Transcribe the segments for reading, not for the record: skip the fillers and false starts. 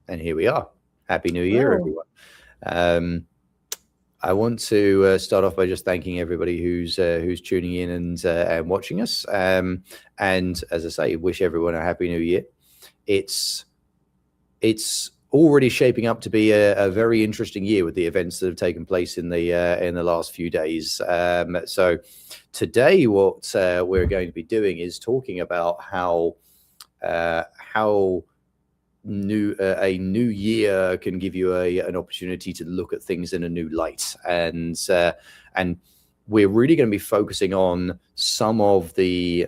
And here we are. Happy New Year, Hello. everyone. I want to start off by just thanking everybody who's tuning in and watching us. And as I say, wish everyone a happy New Year. It's already shaping up to be a very interesting year with the events that have taken place in the last few days. So today, what we're going to be doing is talking about how a new year can give you an opportunity to look at things in a new light, and we're really going to be focusing on some of the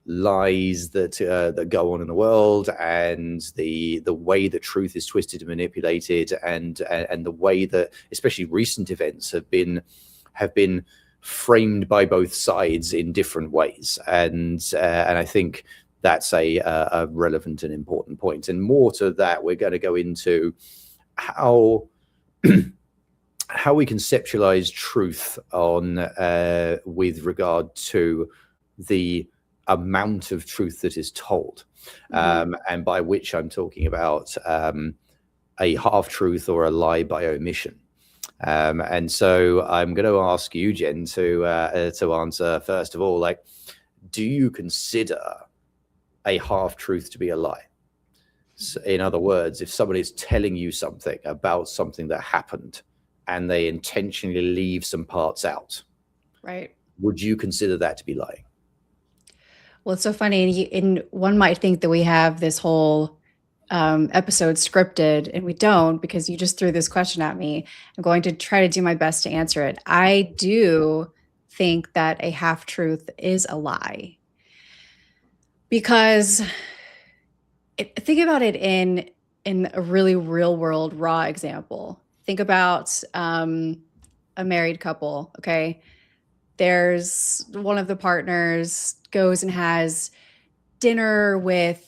lies that go on in the world, and the way that truth is twisted and manipulated, and the way that especially recent events have been framed by both sides in different ways, and I think that's a relevant and important point. And more to that, we're going to go into how we conceptualize truth on with regard to the amount of truth that is told, and by which I'm talking about a half-truth or a lie by omission. And so I'm going to ask you, Jen, to answer first of all, like, do you consider a half-truth to be a lie? So in other words, if somebody is telling you something about something that happened and they intentionally leave some parts out, Right. would you consider that to be lying? Well, it's so funny. And one might think that we have this whole episode scripted, and we don't, because you just threw this question at me. I'm going to try to do my best to answer it. I do think that a half-truth is a lie. Because think about it in a really real world, raw example. Think about a married couple, okay? There's one of the partners goes and has dinner with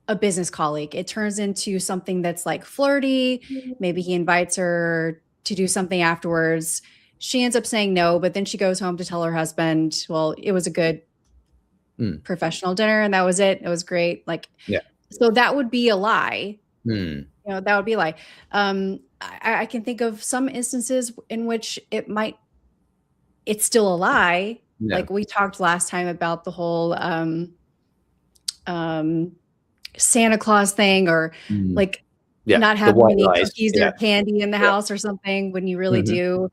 a business colleague. It turns into something that's like flirty. Maybe he invites her to do something afterwards. She ends up saying no, but then she goes home to tell her husband, well, it was a good professional dinner and that was it. It was great. Like, yeah. So that would be a lie. You know, that would be a lie. I can think of some instances in which it's still a lie. Yeah. Like we talked last time about the whole Santa Claus thing, or like not having any cookies or candy in the house or something when you really do.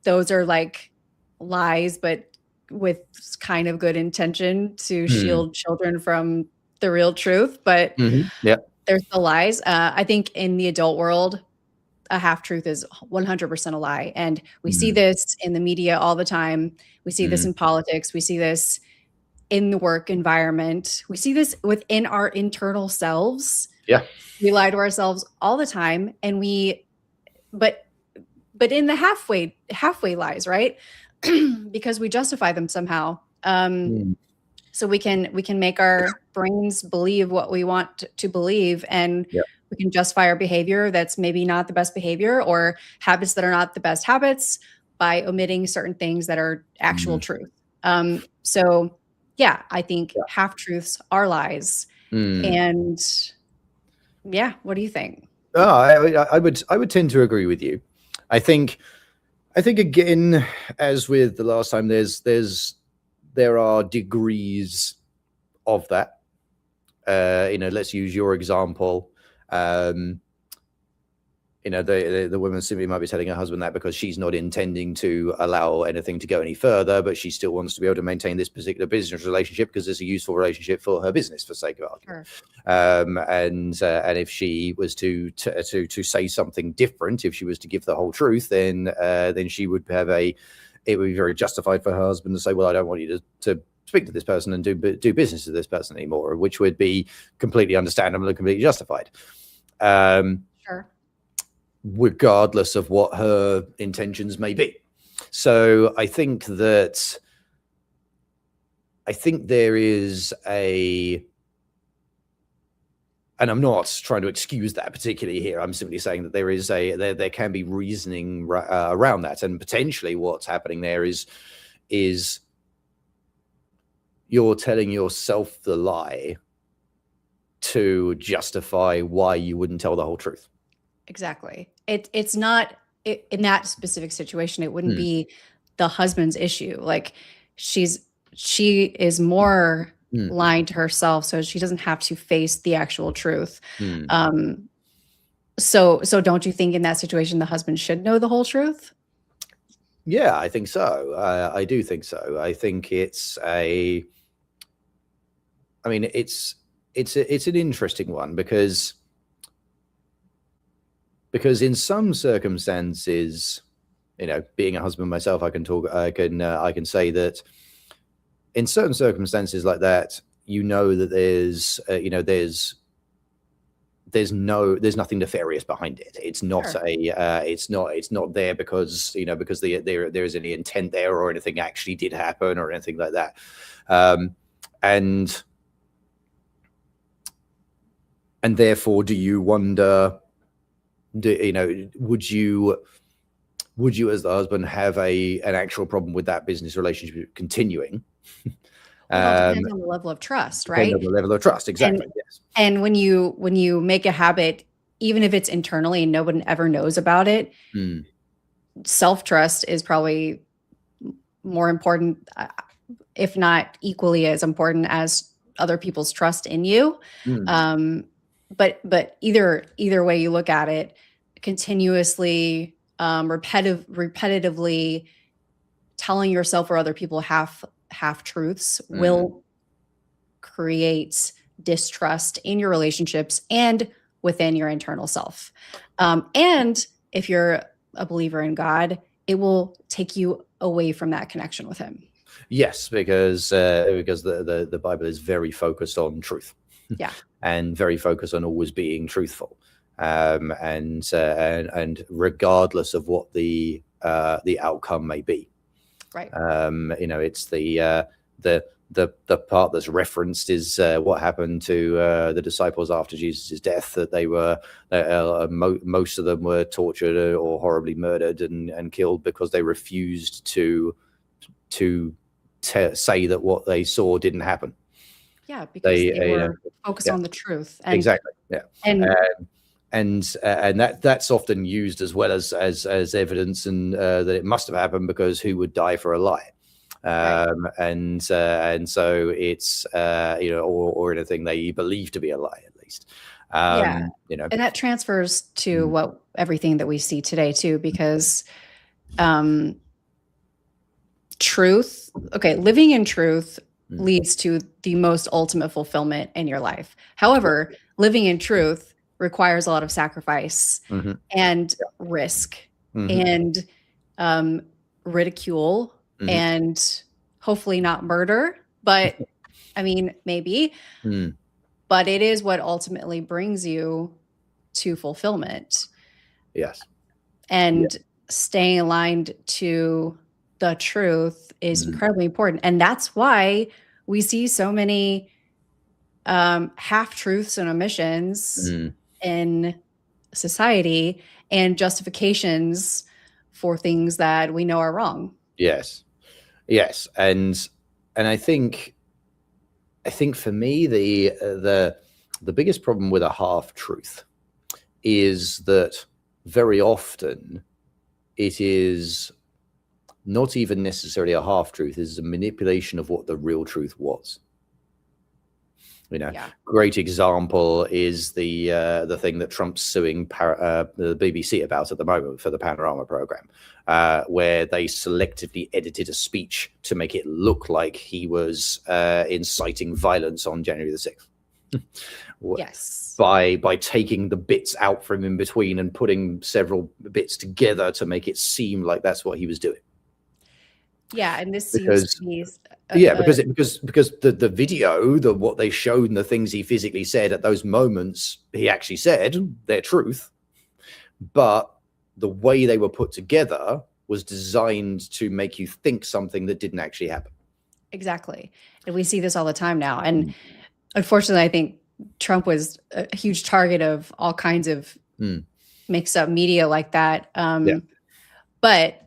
Those are like lies, but with kind of good intention to shield children from the real truth. But there's the lies. I think in the adult world, a half-truth is 100% a lie. And we see this in the media all the time. We see this in politics. We see this in the work environment. We see this within our internal selves. Yeah. We lie to ourselves all the time. And but in the halfway lies, right? Because we justify them somehow. So we can make our brains believe what we want to believe, and we can justify our behavior that's maybe not the best behavior, or habits that are not the best habits, by omitting certain things that are actual truth. So yeah, I think half-truths are lies. And yeah, what do you think? I would tend to agree with you. I think again, as with the last time, there are degrees of that. Let's use your example. The woman simply might be telling her husband that because she's not intending to allow anything to go any further, but she still wants to be able to maintain this particular business relationship because it's a useful relationship for her business, for sake of argument. Sure. And if she was to say something different, if she was to give the whole truth, then she would have it would be very justified for her husband to say, well, I don't want you to speak to this person and do business with this person anymore, which would be completely understandable and completely justified. Sure. Regardless of what her intentions may be. So I think there is and I'm not trying to excuse that particularly here. I'm simply saying that there can be reasoning around that, and potentially what's happening there is you're telling yourself the lie to justify why you wouldn't tell the whole truth. Exactly. It's not in that specific situation. It wouldn't be the husband's issue. Like she is more lying to herself, so she doesn't have to face the actual truth. So don't you think in that situation the husband should know the whole truth? Yeah, I think so. I do think so. I think it's an interesting one because in some circumstances, being a husband myself, I can say that in certain circumstances like that, that there's nothing nefarious behind it. It's not sure. It's not there because there is any intent there or anything actually did happen or anything like that. And therefore, do you wonder? Would you as the husband have an actual problem with that business relationship continuing? Well, it depends on the level of trust, right? On the level of trust, exactly. Yes. And when you make a habit, even if it's internally and no one ever knows about it, self-trust is probably more important, if not equally as important as other people's trust in you. But either way you look at it, continuously, repetitively telling yourself or other people half truths will create distrust in your relationships and within your internal self. And if you're a believer in God, it will take you away from that connection with him. Yes, because the Bible is very focused on truth. Yeah. And very focused on always being truthful. And regardless of what the outcome may be. Right. It's the part that's referenced is what happened to the disciples after Jesus' death, that they were most of them were tortured or horribly murdered and killed because they refused to say that what they saw didn't happen. Yeah, because they were focused on the truth. And, exactly. Yeah. And that's often used as well as evidence, and that it must have happened because who would die for a lie? Right. And so it's or anything they believe to be a lie, at least. And that transfers to everything that we see today too, because truth. Okay, living in truth leads to the most ultimate fulfillment in your life. However, living in truth requires a lot of sacrifice and risk and ridicule and hopefully not murder, but I mean, maybe, but it is what ultimately brings you to fulfillment. Yes. And staying aligned to the truth is incredibly important. And that's why we see so many half-truths and omissions in society and justifications for things that we know are wrong. Yes. And I think for me, the biggest problem with a half-truth is that very often it is not even necessarily a half-truth, is a manipulation of what the real truth was. Great example is the thing that Trump's suing the BBC about at the moment for the Panorama program, where they selectively edited a speech to make it look like he was inciting violence on January the 6th. Yes. By taking the bits out from in between and putting several bits together to make it seem like that's what he was doing. Yeah, and this seems to be because the video, what they showed and the things he physically said at those moments, he actually said their truth, but the way they were put together was designed to make you think something that didn't actually happen. Exactly, and we see this all the time now. And unfortunately, I think Trump was a huge target of all kinds of mixed up media like that. But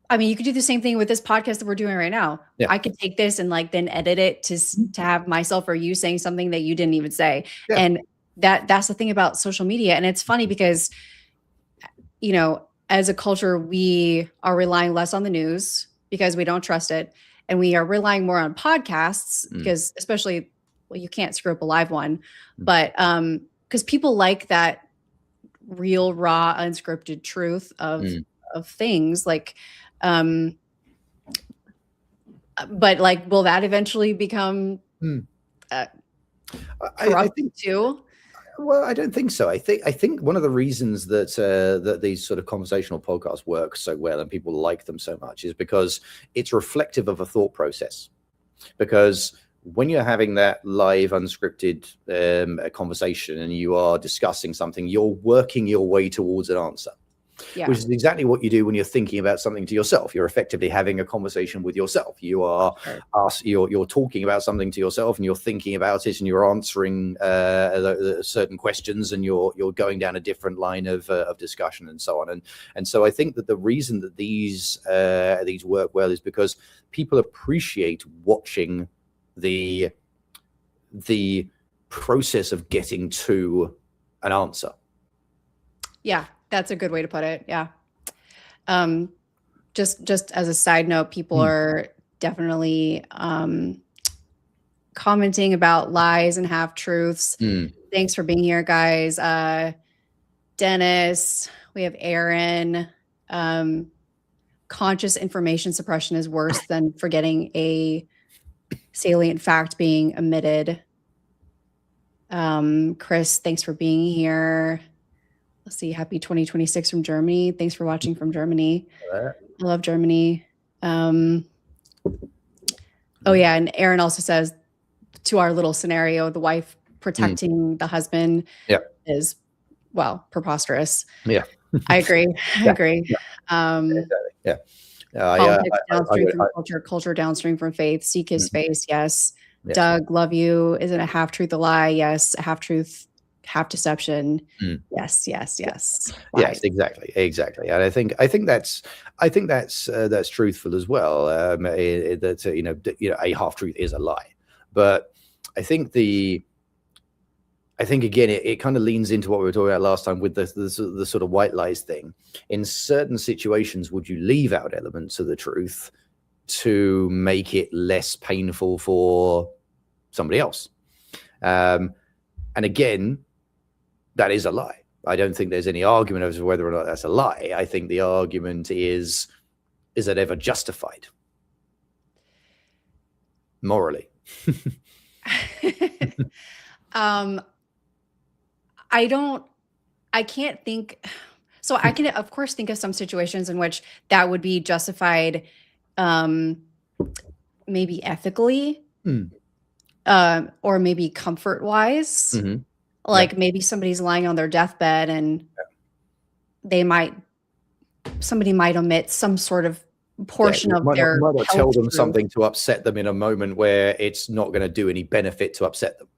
I mean, you could do the same thing with this podcast that we're doing right now. Yeah. I could take this and like then edit it to have myself or you saying something that you didn't even say. Yeah. And that's the thing about social media. And it's funny because, you know, as a culture, we are relying less on the news because we don't trust it. And we are relying more on podcasts because especially, well, you can't screw up a live one, but because people like that real, raw, unscripted truth of things like, but like, will that eventually become corrupt too? Well, I don't think so. I think one of the reasons that that these sort of conversational podcasts work so well and people like them so much is because it's reflective of a thought process. Because when you're having that live, unscripted conversation and you are discussing something, you're working your way towards an answer. Yeah. Which is exactly what you do when you're thinking about something to yourself. You're effectively having a conversation with yourself. You are you're talking about something to yourself, and you're thinking about it, and you're answering certain questions, and you're going down a different line of discussion, and so on. And so I think that the reason that these work well is because people appreciate watching the process of getting to an answer. Yeah. That's a good way to put it. Yeah. Just as a side note, people are definitely commenting about lies and half truths. Thanks for being here, guys. Dennis, we have Aaron. Conscious information suppression is worse than forgetting a salient fact being omitted. Chris, thanks for being here. Let's see. Happy 2026 from Germany. Thanks for watching from Germany. I love Germany. Oh yeah. And Aaron also says to our little scenario, the wife protecting the husband is, well, preposterous. Yeah. I agree. I agree. Politics downstream from culture downstream from faith. Seek his face. Yes. Doug, love you. Isn't a half truth a lie? Yes. A half truth, half deception. Yes. Yes, exactly. And I think that's truthful as well. That a half truth is a lie, but I think again it kind of leans into what we were talking about last time with the sort of white lies thing. In certain situations, would you leave out elements of the truth to make it less painful for somebody else? And again, that is a lie. I don't think there's any argument over whether or not that's a lie. I think the argument is it ever justified morally? I can't think. So I can, of course, think of some situations in which that would be justified, maybe ethically, or maybe comfort wise. Like maybe somebody's lying on their deathbed and somebody might omit some sort of portion of their might not tell them something to upset them in a moment where it's not going to do any benefit to upset them.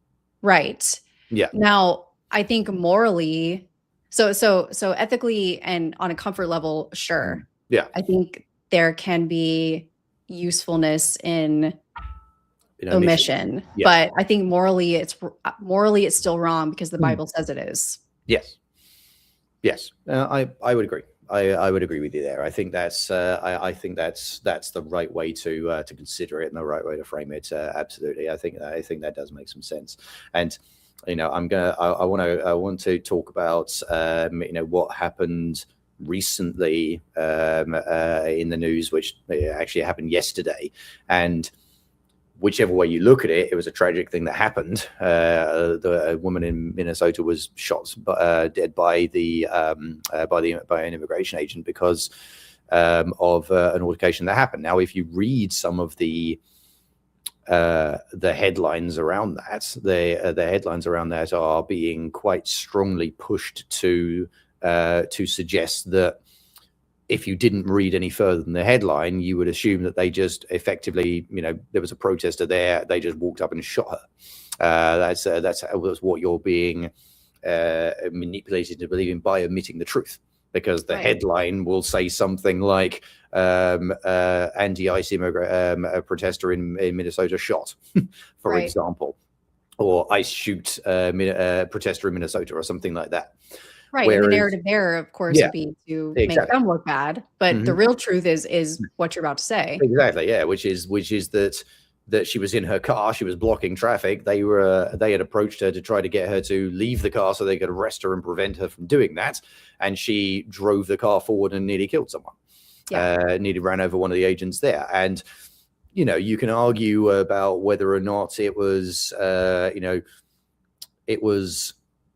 Right. Yeah. Now, I think morally, so ethically and on a comfort level, sure. Yeah. I think there can be usefulness in omission, but I think morally it's still wrong because the Bible says it is. Yes. I would agree. I would agree with you there. I think that's I think that's the right way to consider it and the right way to frame it. Absolutely. I think that does make some sense. And I want to talk about what happened recently in the news, which actually happened yesterday. And whichever way you look at it, it was a tragic thing that happened. A woman in Minnesota was shot dead by an immigration agent because of an altercation that happened. Now, if you read some of the headlines around that, the headlines around that are being quite strongly pushed to suggest that if you didn't read any further than the headline, you would assume that they just effectively, there was a protester there, they just walked up and shot her. That's what you're being manipulated into believing by omitting the truth. because the headline will say something like anti-ICE protester in Minnesota shot, for example, or ICE shoot protester in Minnesota, or something like that. Right. Whereas, and the narrative there, of course, would be to make them look bad. But the real truth is what you're about to say. Exactly. Yeah. Which is that she was in her car, she was blocking traffic. They had approached her to try to get her to leave the car so they could arrest her and prevent her from doing that. And she drove the car forward and nearly killed someone. Nearly ran over one of the agents there. And, you know, you can argue about whether or not it was, it was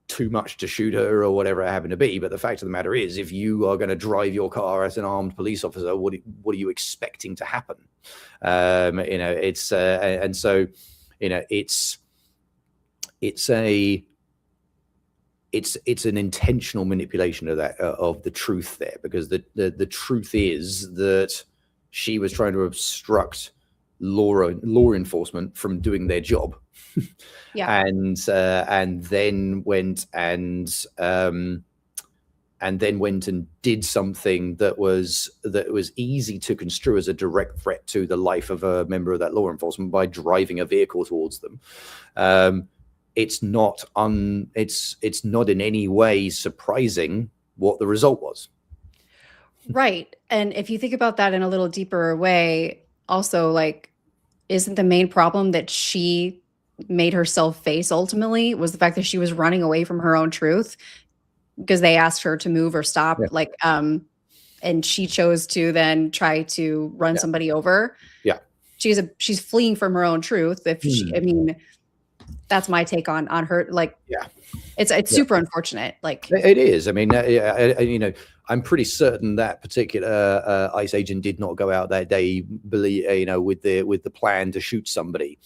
too much to shoot her or whatever it happened to be. But the fact of the matter is, if you are going to drive your car as an armed police officer, what are you expecting to happen? You know, it's and so, you know, it's an intentional manipulation of that of the truth there, because the truth is that she was trying to obstruct law enforcement from doing their job. And then went and did something that was easy to construe as a direct threat to the life of a member of that law enforcement by driving a vehicle towards them. It's not in any way surprising what the result was. Right. And if you think about that in a little deeper way, also, like, isn't the main problem that she made herself face ultimately was the fact that she was running away from her own truth because they asked her to move or stop, and she chose to then try to run somebody over. She's fleeing from her own truth. If she, I mean, that's my take on her. Like, it's super unfortunate. Like, it is. I mean, you know, I'm pretty certain that particular ICE agent did not go out that day, you know, with the plan to shoot somebody.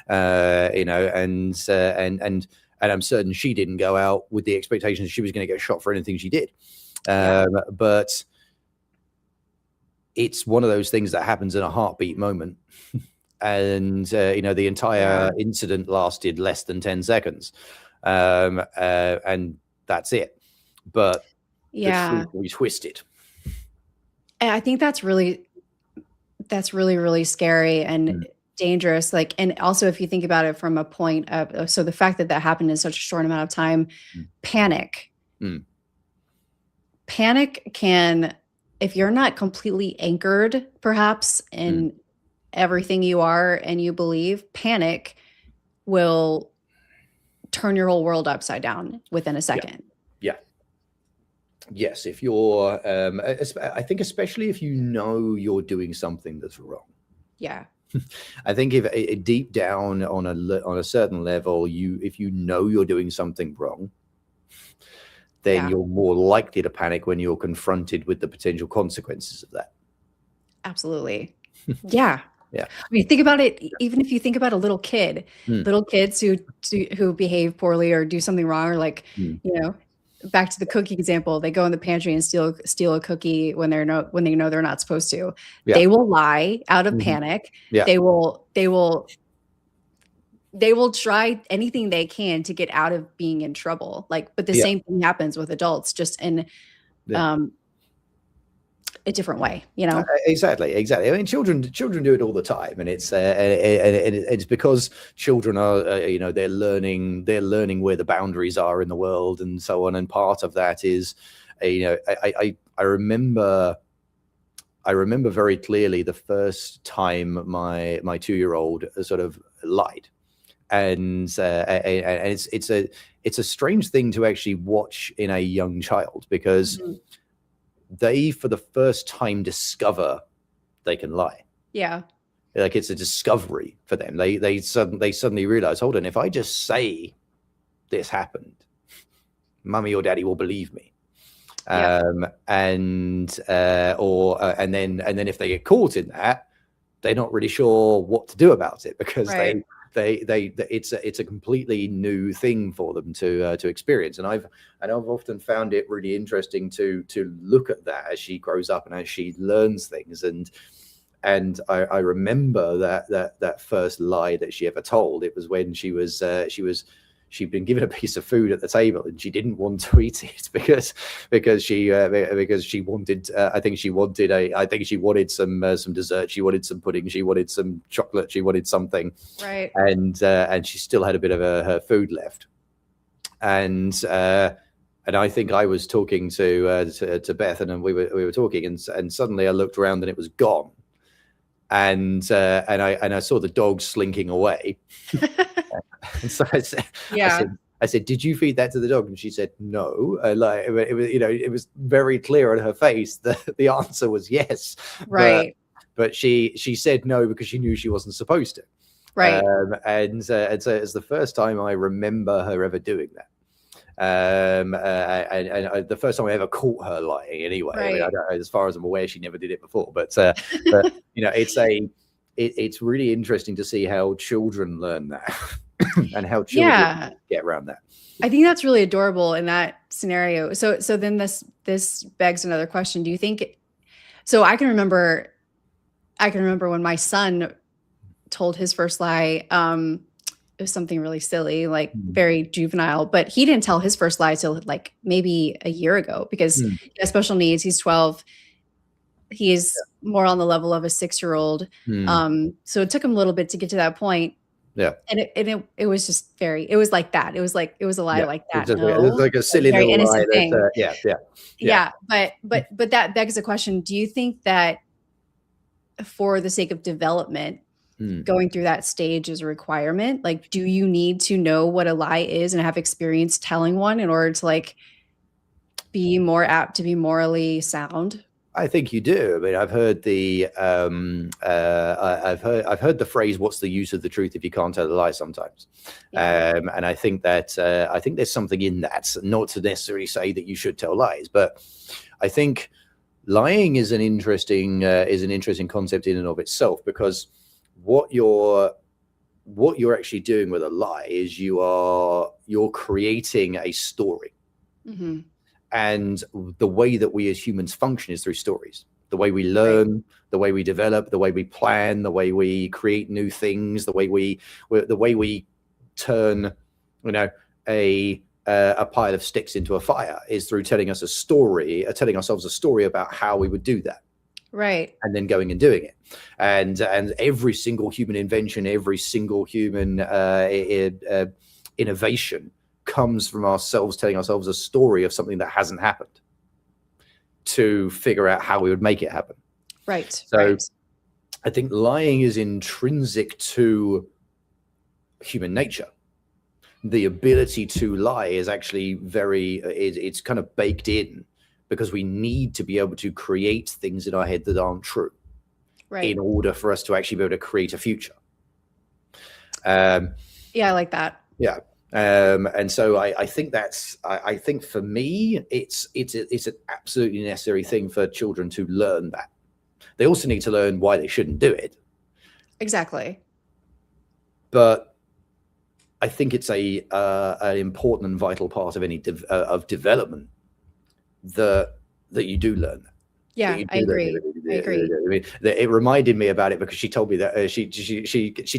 You know, and I'm certain she didn't go out with the expectation that she was going to get shot for anything she did. But it's one of those things that happens in a heartbeat moment. And, you know, the entire incident lasted less than 10 seconds. And that's it. But the truth will be twisted. And I think that's really, really scary and dangerous. Like, and also if you think about it from a point of, so the fact that happened in such a short amount of time, panic can, if you're not completely anchored perhaps in everything you are and you believe, panic will turn your whole world upside down within a second. Yes, if you're I think especially if you know you're doing something that's wrong. I think if deep down on a certain level, if you know you're doing something wrong, then you're more likely to panic when you're confronted with the potential consequences of that. Absolutely. I mean, think about it. Even if you think about a little kid, little kids who behave poorly or do something wrong, or like, you know, back to the cookie example, they go in the pantry and steal a cookie when they know they're not supposed to. They will lie out of panic. They will try anything they can to get out of being in trouble. Like, but the same thing happens with adults, just in a different way, you know? Exactly. I mean, children do it all the time, and it's because children are, you know, they're learning where the boundaries are in the world and so on. And part of that is, you know, I remember very clearly the first time my 2-year-old sort of lied, and it's a strange thing to actually watch in a young child, because they, for the first time, discover they can lie. Like, it's a discovery for them. They suddenly realize, hold on, if I just say this happened, mummy or daddy will believe me. And then if they get caught in that, they're not really sure what to do about it, because it's a completely new thing for them to experience. And I've often found it really interesting to look at that as she grows up and as she learns things. And I remember that first lie that she ever told. It was when she was she'd been given a piece of food at the table and she didn't want to eat it because she wanted I think she wanted some dessert, she wanted some pudding, she wanted some chocolate, she wanted something, right? And she still had a bit of her food left, and I think I was talking to Beth, and we were talking, and suddenly I looked around and it was gone, and I saw the dog slinking away. And so I said, did you feed that to the dog? And she said, no. Like it was, it was very clear on her face that the answer was yes. Right. But she said no because she knew she wasn't supposed to. Right. And so it's the first time I remember her ever doing that. And the first time I ever caught her lying anyway. Right. I mean, as far as I'm aware, she never did it before, but it's really interesting to see how children learn that and how children get around that. I think that's really adorable in that scenario. So then this begs another question. Do you think, so I can remember when my son told his first lie. It was something really silly, like very juvenile, but he didn't tell his first lie till like maybe a year ago because he has special needs. He's 12. He's more on the level of a 6-year-old. So it took him a little bit to get to that point. Yeah. And it was just it was like that. It was a lie like that. It was like a silly little lie. Thing. Yeah. But that begs the question, do you think that for the sake of development, going through that stage is a requirement? Like, do you need to know what a lie is and have experience telling one in order to like be more apt to be morally sound? I think you do. I mean, I've heard I've heard the phrase, "What's the use of the truth if you can't tell a lie?" Sometimes, and I think that I think there's something in that. Not to necessarily say that you should tell lies, but I think lying is an interesting concept in and of itself, because what you're actually doing with a lie is you're creating a story. And the way that we as humans function is through stories. The way we learn, the way we develop, the way we plan, the way we create new things, the way we turn, a pile of sticks into a fire is through telling ourselves a story about how we would do that. Right. And then going and doing it. And every single human invention, every single human innovation comes from ourselves telling ourselves a story of something that hasn't happened to figure out how we would make it happen. Right. So I think lying is intrinsic to human nature. The ability to lie is actually it's kind of baked in, because we need to be able to create things in our head that aren't true in order for us to actually be able to create a future. I like that. Yeah. And so I think I think for me, it's an absolutely necessary thing for children to learn that. They also need to learn why they shouldn't do it. Exactly. But I think it's an important and vital part of any of development that you do learn that. Yeah, I agree. I agree. I mean, it reminded me about it because she told me that she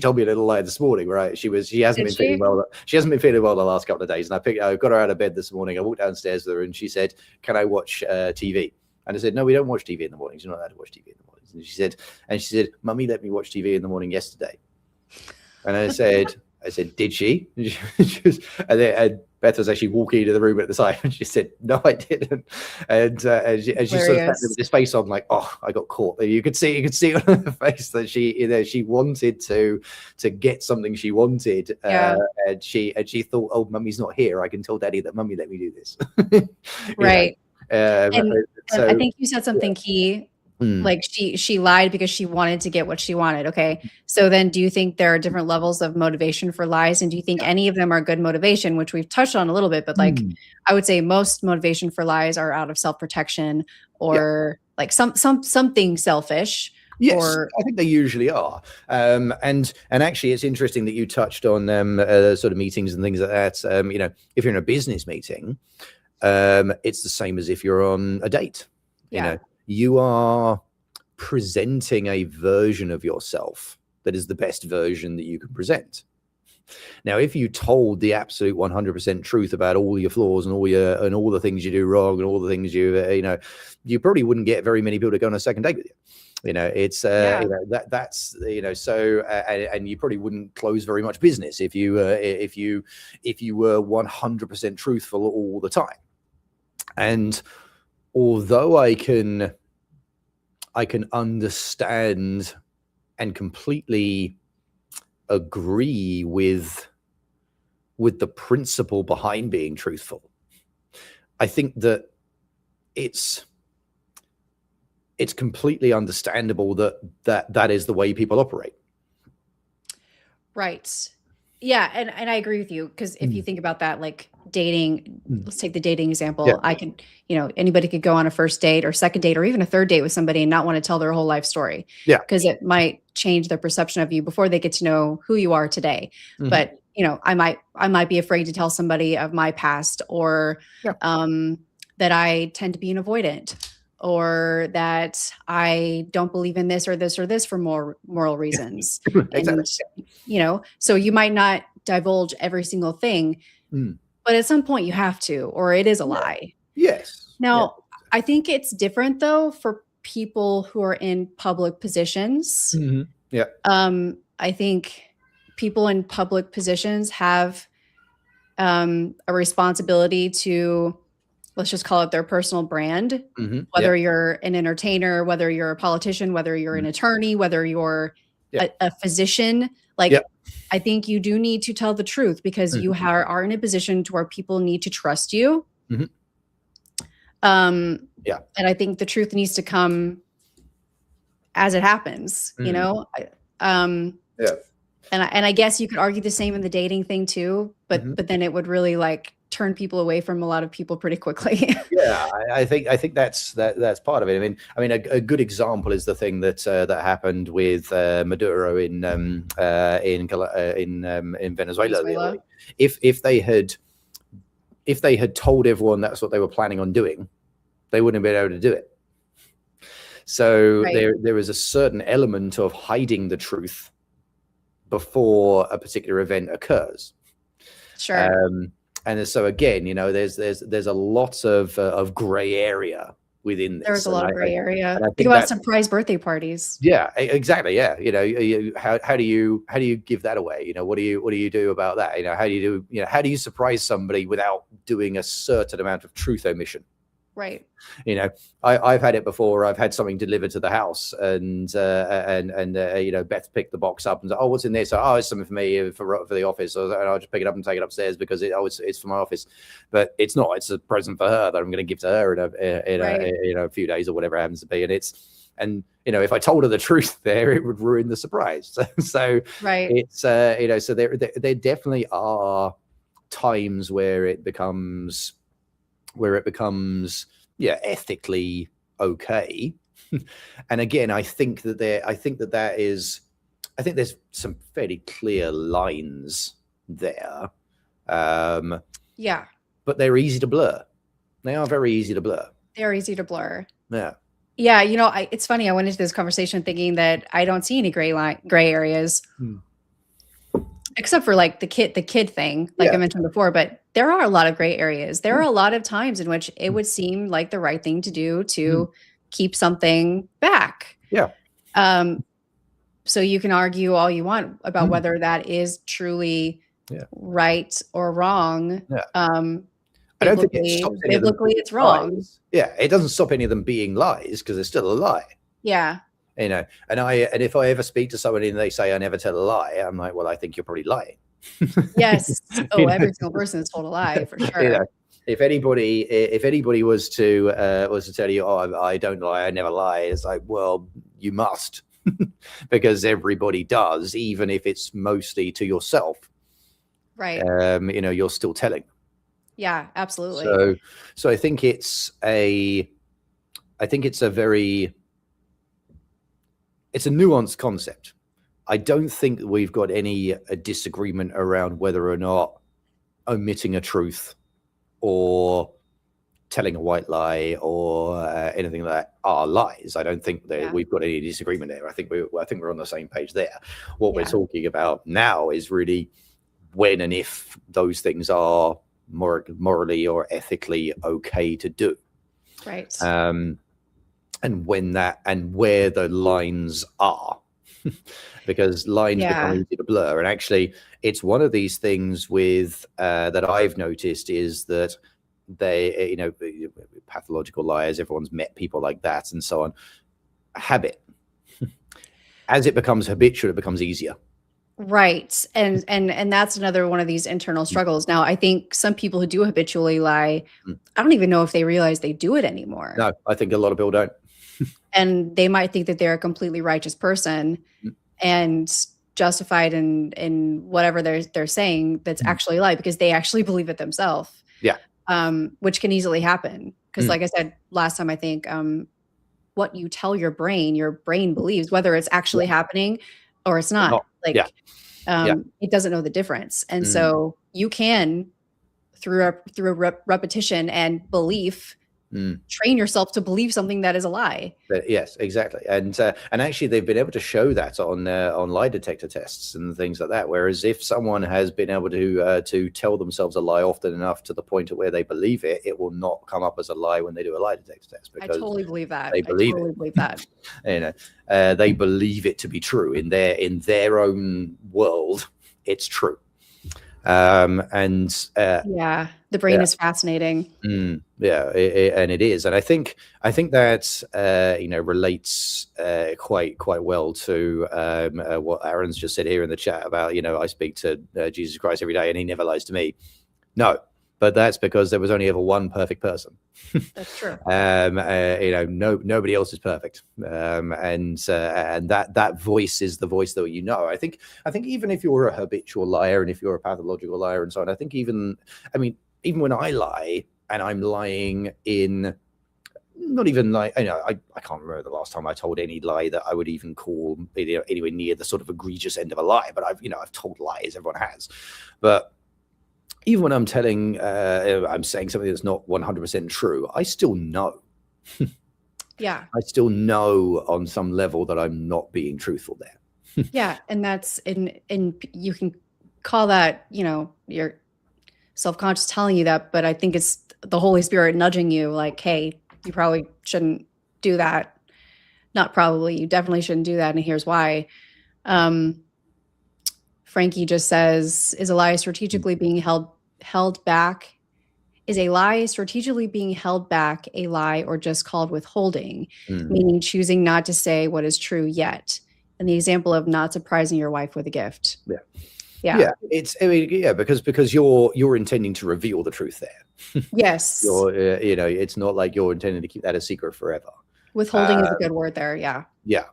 told me a little lie this morning. Right? She hasn't been feeling well. She hasn't been feeling well the last couple of days, and I got her out of bed this morning. I walked downstairs with her, and she said, "Can I watch TV?" And I said, "No, we don't watch TV in the mornings. You're not allowed to watch TV in the mornings." And she said, "Mummy let me watch TV in the morning yesterday." And I said, "Did she?" And Beth was actually walking into the room at the time, and she said, "No, I didn't." And she sort of with this face on, like, "Oh, I got caught." You could see on her face that she wanted to get something she wanted, and she thought, "Oh, Mummy's not here. I can tell Daddy that Mummy let me do this." Right. And I think you said something key. Like she lied because she wanted to get what she wanted. Okay. So then do you think there are different levels of motivation for lies? And do you think any of them are good motivation, which we've touched on a little bit, but like, I would say most motivation for lies are out of self-protection or like something selfish. Yes, I think they usually are. And actually it's interesting that you touched on sort of meetings and things like that. If you're in a business meeting, it's the same as if you're on a date. You are presenting a version of yourself that is the best version that you can present. Now, if you told the absolute 100% truth about all your flaws and all the things you do wrong and all the things you probably wouldn't get very many people to go on a second date with you. It's that's so and you probably wouldn't close very much business if you were 100% truthful all the time. And although I can understand and completely agree with the principle behind being truthful, I think that it's completely understandable that is the way people operate. Right. Yeah, and I agree with you, because if you think about that, like dating, let's take the dating example. Yeah. I could, anybody could go on a first date or second date or even a third date with somebody and not want to tell their whole life story. Yeah. Because it might change their perception of you before they get to know who you are today. But, I might be afraid to tell somebody of my past, or that I tend to be an avoidant, or that I don't believe in this or this or this for more moral reasons. Exactly. And, so you might not divulge every single thing, but at some point you have to, or it is a lie. Yes. Now, I think it's different though for people who are in public positions. Yeah. I think people in public positions have a responsibility to, let's just call it their personal brand, whether you're an entertainer, whether you're a politician, whether you're an attorney, whether you're a physician. I think you do need to tell the truth, because you are in a position to where people need to trust you. And I think the truth needs to come as it happens, And I guess you could argue the same in the dating thing too, but then it would really turn people away from a lot of people pretty quickly. Yeah, I think that's part of it. I mean, a good example is the thing that happened with Maduro in Venezuela. If they had told everyone that's what they were planning on doing, they wouldn't have been able to do it. So there is a certain element of hiding the truth before a particular event occurs. Sure. And so again, there's a lot of gray area within this. There's a lot of gray area. Think about surprise birthday parties. Yeah, exactly. Yeah, how do you give that away? What do you do about that? How do you surprise somebody without doing a certain amount of truth omission? Right. I've had it before. I've had something delivered to the house, and Beth picked the box up and said, "Oh, what's in there?" So, "Oh, it's something for me for the office." And I'll just pick it up and take it upstairs because it's for my office, but it's not. It's a present for her that I'm going to give to her in a few days or whatever it happens to be. And if I told her the truth there, it would ruin the surprise. So it's so there definitely are times where it becomes ethically okay. And again, I think there's some fairly clear lines there. But they're easy to blur. They are very easy to blur. They're easy to blur. Yeah. It's funny. I went into this conversation thinking that I don't see any gray areas. Except for the kid thing, I mentioned before, but there are a lot of gray areas. There are a lot of times in which it would seem like the right thing to do to keep something back. Yeah. So you can argue all you want about whether that is truly right or wrong. Yeah. I don't think it stops any biblically it's wrong. Lies. Yeah, it doesn't stop any of them being lies because it's still a lie. Yeah. And if I ever speak to somebody and they say I never tell a lie, I'm like, well, I think you're probably lying. Yes. Oh, every single person has told a lie for sure. If anybody was to tell you, oh, I don't lie, I never lie, it's like, well, you must, because everybody does, even if it's mostly to yourself. Right. You're still telling. Yeah, absolutely. So I think it's a nuanced concept. I don't think we've got any disagreement around whether or not omitting a truth or telling a white lie or anything like that are lies. I don't think that we've got any disagreement there. I think we're on the same page there. What we're talking about now is really when and if those things are morally or ethically okay to do. Right. And when that, and where the lines are, because lines become easy to blur. And actually, it's one of these things with that I've noticed is that they, you know, pathological liars, everyone's met people like that and so on. Habit. As it becomes habitual, it becomes easier. Right. And that's another one of these internal struggles. Now, I think some people who do habitually lie, I don't even know if they realize they do it anymore. No, I think a lot of people don't. And they might think that they're a completely righteous person and justified in whatever they're saying that's actually a lie, because they actually believe it themselves. Yeah. Which can easily happen. Because like I said last time, I think what you tell your brain believes, whether it's actually happening or it's not. It doesn't know the difference. And so you can, through repetition and belief, train yourself to believe something that is a lie. Yes, exactly. And actually, they've been able to show that on lie detector tests and things like that. Whereas if someone has been able to tell themselves a lie often enough to the point at where they believe it, it will not come up as a lie when they do a lie detector test. Because I totally believe that. They believe that. You know, they believe it to be true in their own world. It's true. The brain is fascinating. And it is, and I think that relates quite well to what Aaron's just said here in the chat about, I speak to Jesus Christ every day and he never lies to me. No, but that's because there was only ever one perfect person. That's true. Nobody else is perfect, and that voice is the voice that I think even if you're a habitual liar and if you're a pathological liar and so on, I think even when I lie and I'm lying in, not even like, I can't remember the last time I told any lie that I would even call anywhere near the sort of egregious end of a lie, but I've told lies, everyone has, but even when I'm I'm saying something that's not 100% true, I still know. Yeah. I still know on some level that I'm not being truthful there. Yeah. And that's, and you can call that, your self-conscious telling you that, but I think it's the Holy Spirit nudging you like, hey, you probably shouldn't do that. Not probably, you definitely shouldn't do that. And here's why. Frankie just says, is a lie strategically being held back? Is a lie strategically being held back a lie, or just called withholding, meaning choosing not to say what is true yet? And the example of not surprising your wife with a gift. Yeah. Because you're intending to reveal the truth there. Yes. It's not like you're intending to keep that a secret forever. Withholding is a good word there. Yeah. Yeah.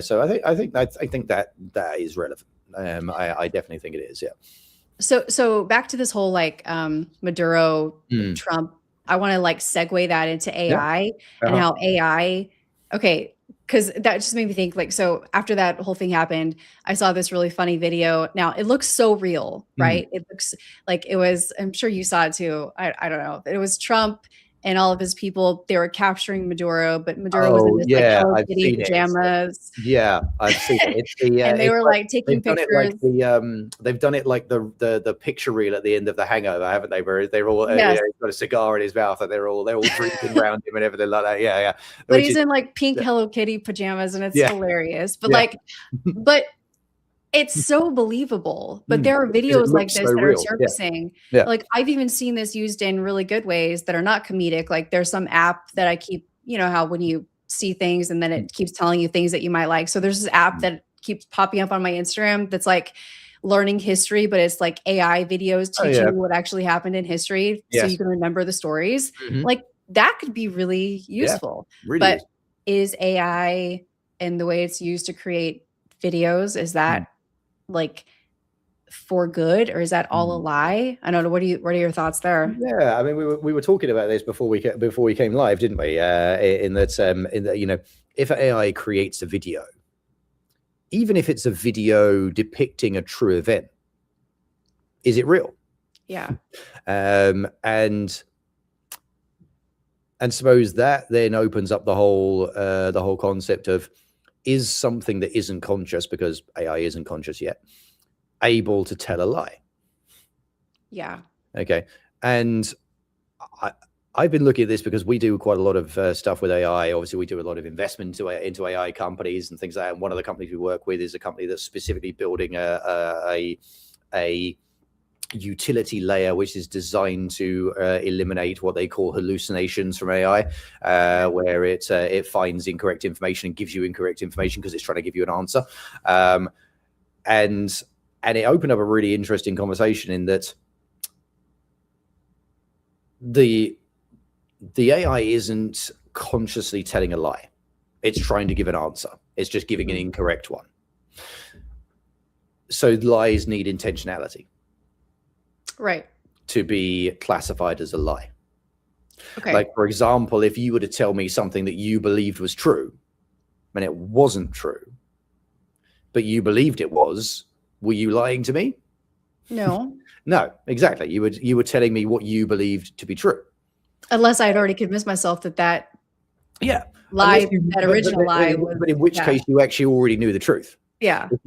So I think that is relevant. I definitely think it is. Yeah. So back to this whole Maduro, Trump, I want to segue that into AI and how AI, because that just made me think so after that whole thing happened, I saw this really funny video. Now it looks so real, right? It looks like it was, I'm sure you saw it too. I don't know. It was Trump and all of his people, they were capturing Maduro, but Maduro was in this Hello Kitty pajamas. Yeah, I've seen it. And they were taking pictures. They've done it like the picture reel at the end of The Hangover, haven't they? Where they're all he's got a cigar in his mouth and they're all drinking around him and everything like that. Yeah. But he's in pink Hello Kitty pajamas and it's hilarious. But but it's so believable. But there are videos like this that are surfacing. I've even seen this used in really good ways that are not comedic. There's some app that I keep, how when you see things and then it keeps telling you things that you might like. So there's this app that keeps popping up on my Instagram that's learning history, but it's AI videos teaching you what actually happened in history so you can remember the stories. That could be really useful. But is AI and the way it's used to create videos, is that for good, or is that all a lie? I don't know. What are your thoughts there? Yeah, I mean, we were talking about this before we came live, didn't we? In that, if AI creates a video, even if it's a video depicting a true event, is it real? Yeah. And suppose that then opens up the whole concept of, is something that isn't conscious, because AI isn't conscious yet, able to tell a lie? Yeah. Okay. And I've been looking at this because we do quite a lot of stuff with AI. Obviously, we do a lot of investment into AI companies and things like that. And one of the companies we work with is a company that's specifically building a utility layer which is designed to eliminate what they call hallucinations from AI, where it finds incorrect information and gives you incorrect information because it's trying to give you an answer. And it opened up a really interesting conversation in that the AI isn't consciously telling a lie. It's trying to give an answer. It's just giving an incorrect one. So lies need intentionality. Right. To be classified as a lie. Okay. Like, for example, if you were to tell me something that you believed was true and it wasn't true, but you believed it was, were you lying to me? No. No, exactly. You were telling me what you believed to be true. Unless I'd already convinced myself that yeah, lie, that original lie was. But in which case you actually already knew the truth. Yeah. If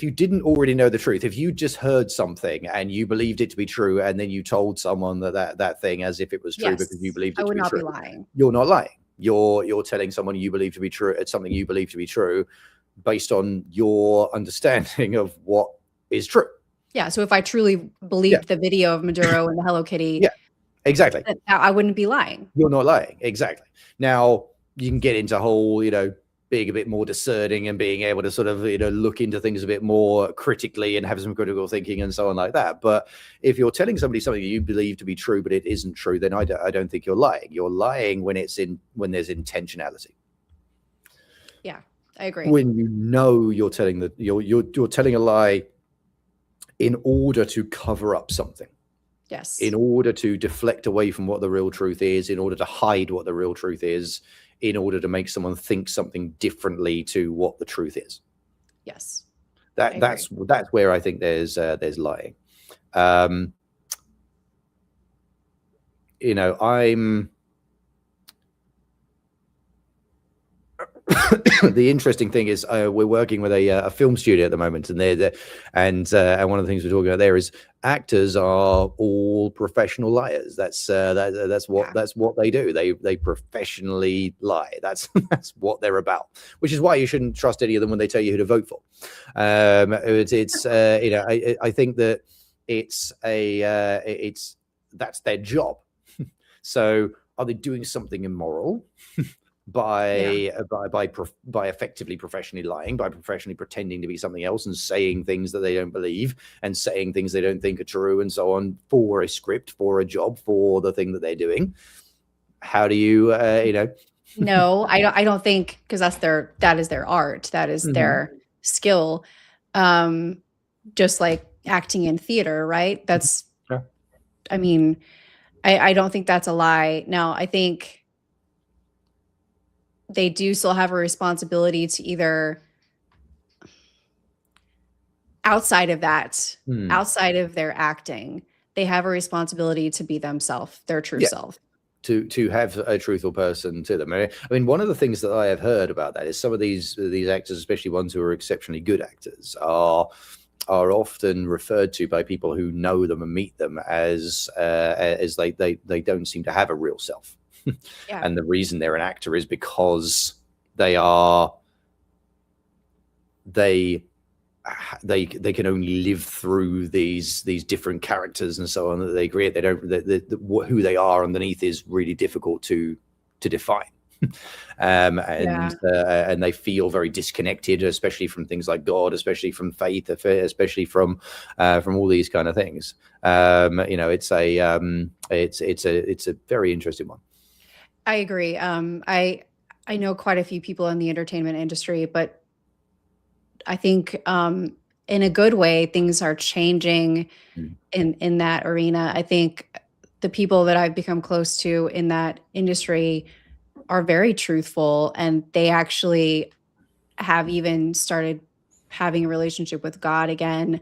you didn't already know the truth, if you just heard something and you believed it to be true, and then you told someone that thing as if it was true because you believed it to be true, I would not be lying. You're not lying. You're telling someone you believe to be true. It's something you believe to be true, based on your understanding of what is true. Yeah. So if I truly believed the video of Maduro and the Hello Kitty, exactly, I wouldn't be lying. You're not lying. Exactly. Now you can get into whole, being a bit more discerning and being able to sort of, look into things a bit more critically and have some critical thinking and so on like that. But if you're telling somebody something you believe to be true, but it isn't true, then I don't think you're lying. You're lying when there's intentionality. Yeah, I agree. When you're telling you're telling a lie in order to cover up something. Yes. In order to deflect away from what the real truth is, in order to hide what the real truth is, in order to make someone think something differently to what the truth is. Yes. That's where I think there's lying. I'm the interesting thing is we're working with a film studio at the moment, and one of the things we're talking about there is actors are all professional liars. That's what they do. They professionally lie. That's what they're about. Which is why you shouldn't trust any of them when they tell you who to vote for. I think that that's their job. So are they doing something immoral? by effectively professionally lying, by professionally pretending to be something else and saying things that they don't believe and saying things they don't think are true and so on, for a script, for a job, for the thing that they're doing. How do you No, I don't think, because that is their art, that is their skill. Just like acting in theater, right? That's I mean, I don't think that's a lie. Now, I think they do still have a responsibility to either, outside of that, outside of their acting, they have a responsibility to be themselves, their true self. To have a truthful person to them. I mean, one of the things that I have heard about that is some of these actors, especially ones who are exceptionally good actors, are often referred to by people who know them and meet them as they don't seem to have a real self. And the reason they're an actor is because they can only live through these different characters and so on that they create. They don't who they are underneath is really difficult to define. And they feel very disconnected, especially from things like God, especially from faith, especially from all these kind of things. It's a very interesting one. I agree. I know quite a few people in the entertainment industry, but I think in a good way, things are changing in that arena. I think the people that I've become close to in that industry are very truthful, and they actually have even started having a relationship with God again.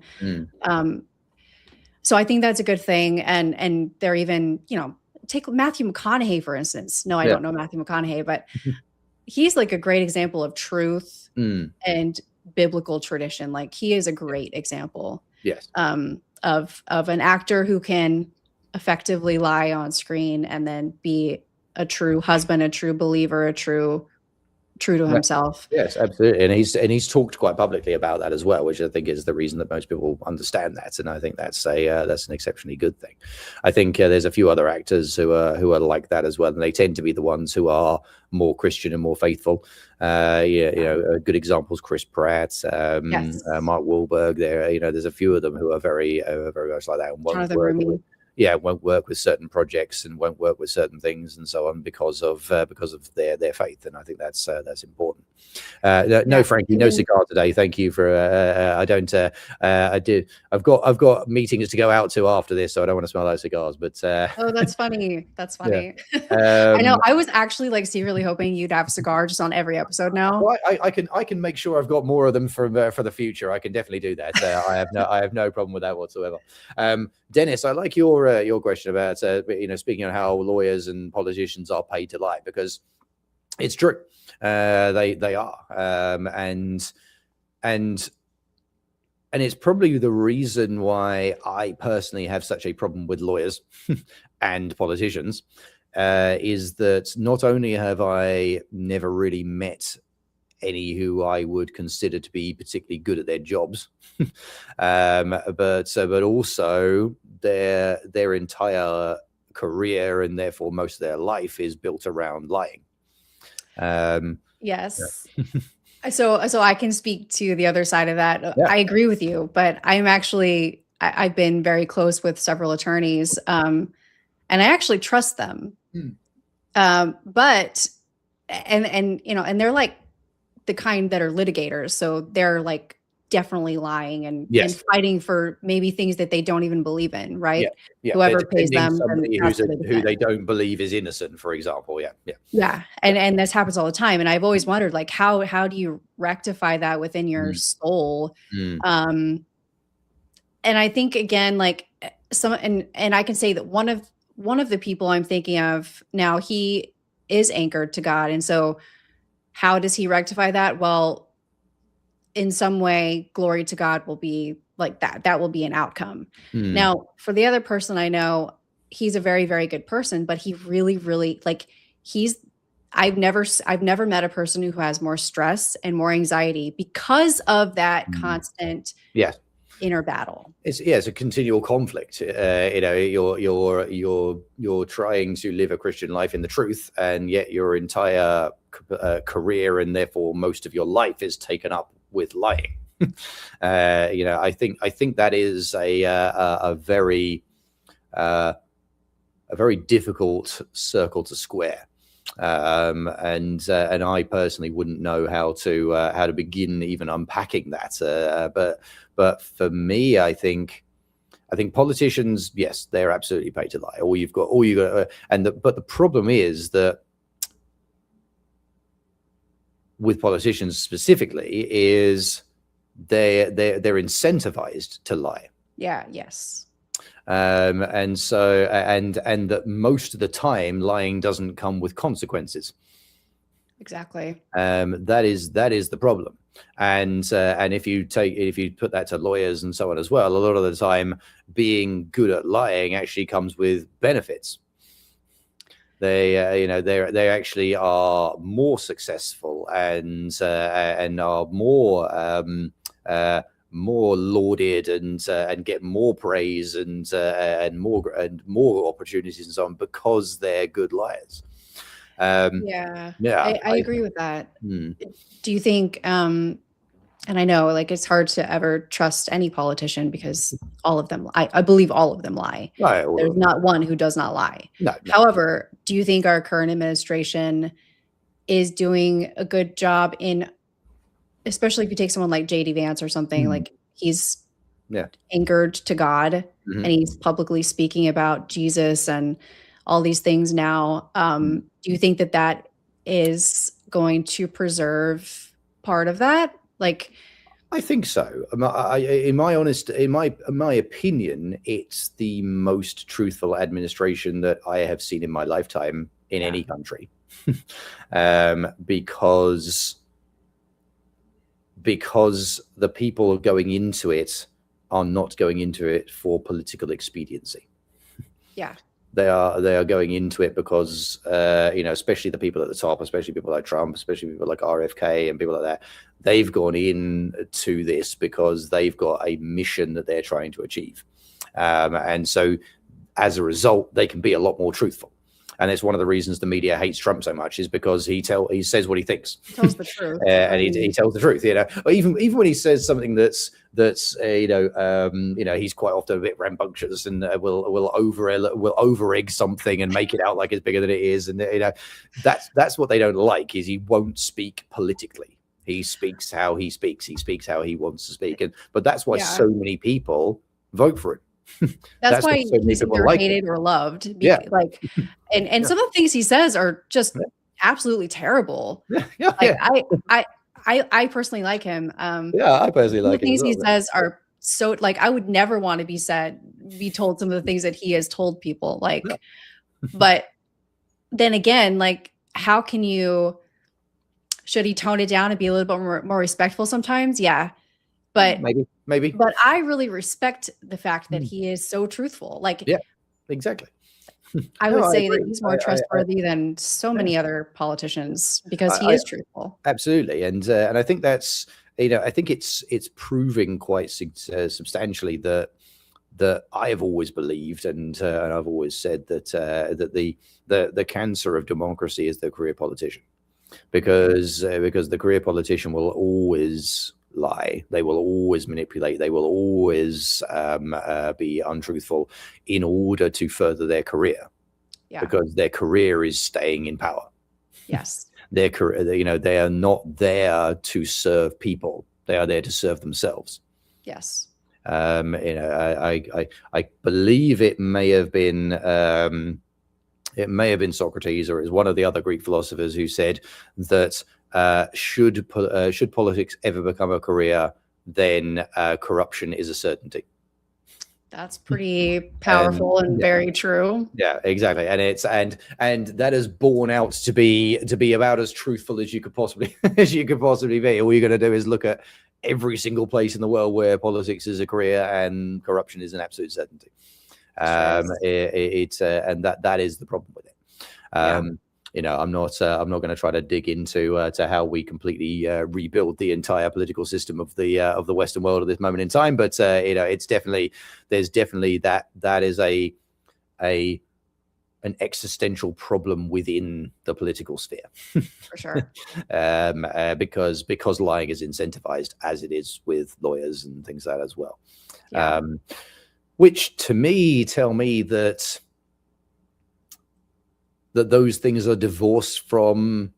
So I think that's a good thing. And they're even, take Matthew McConaughey, for instance. No, I don't know Matthew McConaughey, but he's like a great example of truth and biblical tradition. Like, he is a great example. Yes. of an actor who can effectively lie on screen and then be a true husband, a true believer, true to himself. Yes, absolutely. And he's talked quite publicly about that as well, which I think is the reason that most people understand that. And I think that's an exceptionally good thing. I think there's a few other actors who are like that as well, and they tend to be the ones who are more Christian and more faithful. Good examples: Chris Pratt, Yes. Mark Wahlberg. There's a few of them who are very much like that and won't work with certain projects and won't work with certain things and so on because of their faith. And I think that's important. No, Frankie, no cigar today. Thank you for. I've got meetings to go out to after this, so I don't want to smell those cigars. But oh, that's funny. That's funny. Yeah. I know. I was actually like secretly hoping you'd have a cigar just on every episode now. Well, I can make sure I've got more of them for the future. I can definitely do that. I have no problem with that whatsoever. Dennis, I like your question about speaking of how lawyers and politicians are paid to lie, because it's true. They are, and it's probably the reason why I personally have such a problem with lawyers and politicians, is that not only have I never really met any who I would consider to be particularly good at their jobs, but also their entire career and therefore most of their life is built around lying. Yes. Yeah. So I can speak to the other side of that. Yeah. I agree with you, but I've been very close with several attorneys, and I actually trust them. But they're like the kind that are litigators. So they're like definitely lying and fighting for maybe things that they don't even believe in, right? Yeah. Whoever pays them, somebody who they don't believe is innocent, for example. Yeah. And this happens all the time. And I've always wondered, like, how do you rectify that within your soul? And I think again, like and I can say that one of the people I'm thinking of now, he is anchored to God. And so how does he rectify that? Well, in some way, glory to God will be like that. That will be an outcome. Now, for the other person I know, he's a very, very good person, but he really, really I've never met a person who has more stress and more anxiety because of that constant inner battle. It's a continual conflict. You're trying to live a Christian life in the truth, and yet your entire career and therefore most of your life is taken up with lying. I think that is a very difficult circle to square. And I personally wouldn't know how to begin even unpacking that. But for me, I think politicians, yes, they're absolutely paid to lie. But the problem is that with politicians specifically is they're incentivized to lie. Yeah. Yes. And so that most of the time lying doesn't come with consequences. Exactly. That is the problem. And if you put that to lawyers and so on as well, a lot of the time being good at lying actually comes with benefits. They actually are more successfmore and are more lauded and get more praise and more opportunities and so on because they're good liars. I agree with that. Do you think and I know, like, it's hard to ever trust any politician because all of them, I believe all of them lie. There's not one who does not lie. No. However, do you think our current administration is doing a good job in, especially if you take someone like J.D. Vance or something, like he's anchored to God and he's publicly speaking about Jesus and all these things now. Do you think that is going to preserve part of that? Like, I think so. In my opinion, it's the most truthful administration that I have seen in my lifetime in any country, because the people going into it are not going into it for political expediency. Yeah. They are going into it because, especially the people at the top, especially people like Trump, especially people like RFK and people like that, they've gone in to this because they've got a mission that they're trying to achieve. And so as a result, they can be a lot more truthful. And it's one of the reasons the media hates Trump so much, is because he says what he thinks. He tells the truth. And he tells the truth, Or even when he says something that's he's quite often a bit rambunctious and will over egg something and make it out like it's bigger than it is. And that's what they don't like, is he won't speak politically. He speaks how he speaks. He speaks how he wants to speak. But that's why so many people vote for him. That's why he's either hated or loved. And some of the things he says are just absolutely terrible. I personally like him. I personally like him. The things he says are so, like, I would never want to be told some of the things that he has told people. Like, but then again, like, how can should he tone it down and be a little bit more respectful sometimes? Yeah. But maybe. But I really respect the fact that he is so truthful. Like, yeah, exactly. I would say that he's more trustworthy than so many other politicians, because he is truthful. Absolutely, and I think that's I think it's proving quite substantially that I have always believed, and I've always said that the cancer of democracy is the career politician, because the career politician will always lie. They will always manipulate. They will always be untruthful in order to further their career, because their career is staying in power. Yes. Their career, they are not there to serve people. They are there to serve themselves. Yes. I believe it may have been Socrates, or it was one of the other Greek philosophers, who said that should politics ever become a career, then corruption is a certainty. That's pretty powerful and very true. Yeah, exactly. And it's and that is borne out to be about as truthful as you could possibly be. All you're going to do is look at every single place in the world where politics is a career and corruption is an absolute certainty. And that is the problem with it. I'm not going to try to dig into to how we completely rebuild the entire political system of the Western world at this moment in time, but there's definitely that is an existential problem within the political sphere. For sure. Because lying is incentivized, as it is with lawyers and things like that as well. Yeah. Which to me tell me that those things are divorced from